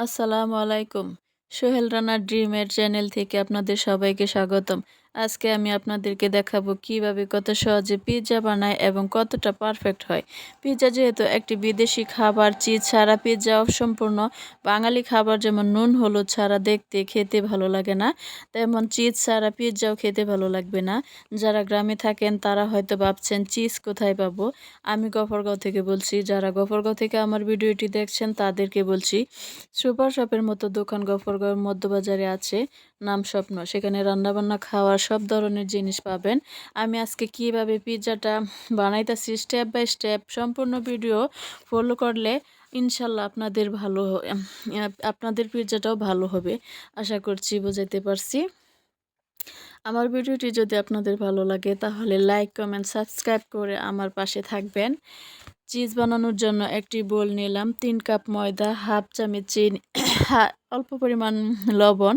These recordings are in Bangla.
আসসালামু আলাইকুম। সোহেল রানা ড্রিমের চ্যানেল থেকে আপনাদের সবাইকে স্বাগতম। আজকে আমি আপনাদেরকে দেখাবো কিভাবে কত সহজে পিৎজা বানায় এবং কতটা পারফেক্ট হয়। পিৎজা যেহেতু একটি বিদেশি খাবার, চিজ ছাড়া পিৎজা অসম্পূর্ণ। বাঙালি খাবার যেমন নুন হলুদ ছাড়া দেখতে খেতে ভালো লাগে না, তেমন চিজ ছাড়া পিৎজাও খেতে ভালো লাগবে না। যারা গ্রামে থাকেন তারা হয়তো ভাবছেন চিজ কোথায় পাবো। আমি গফরগাঁও থেকে বলছি। যারা গফরগাঁও থেকে আমার ভিডিওটি দেখছেন তাদেরকে বলছি, সুপার শপের মতো দোকান গফরগাঁওয়ের মধ্যবাজারে আছে, নাম স্বপ্ন। সেখানে রান্নাবান্না খাওয়ার সব ধরনের জিনিস পাবেন। আমি আজকে কিভাবে পিৎজাটা বানাইতেছি স্টেপ বাই স্টেপ সম্পূর্ণ ভিডিও ফলো করলে ইনশাল্লাহ আপনাদের পিৎজাটাও ভালো হবে। আশা করছি বোঝাতে পারছি। আমার ভিডিওটি যদি আপনাদের ভালো লাগে তাহলে লাইক কমেন্ট সাবস্ক্রাইব করে আমার পাশে থাকবেন। চিজ বানানোর জন্য একটি বোল নিলাম, 3 কাপ ময়দা, হাফ চামচ চিনি, অল্প পরিমাণ লবণ,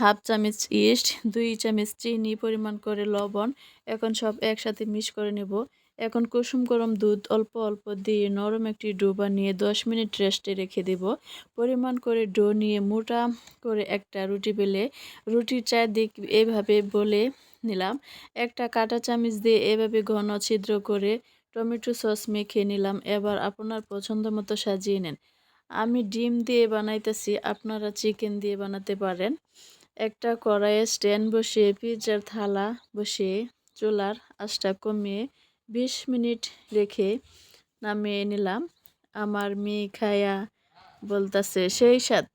হাফ চামচ ইস্ট, 2 চামচ চিনি, পরিমাণ করে লবণ। এখন সব একসাথে মিক্স করে নেব। এখন কুসুম গরম দুধ অল্প অল্প দিয়ে নরম একটি ডো বানিয়ে 10 মিনিট রেস্টে রেখে দেব। পরিমাণ করে ডো নিয়ে মোটা করে একটা রুটি বেলে রুটির চারদিক এভাবে বলে নিলাম। একটা কাঁটা চামচ দিয়ে এভাবে ঘন ছিদ্র করে টমেটো সস মেখে নিলাম। এবার আপনার পছন্দ মতো সাজিয়ে নেন। আমি ডিম দিয়ে বানাইতেছি, আপনারা চিকেন দিয়ে বানাতে পারেন। একটা কড়াইয়ে স্ট্যান্ড বসিয়ে পিৎজার থালা বসিয়ে চুলার আঁচটা কমিয়ে 20 মিনিট রেখে নামিয়ে নিলাম। আমার মেয়ে খায়া বলতাছে সেই স্বাদ।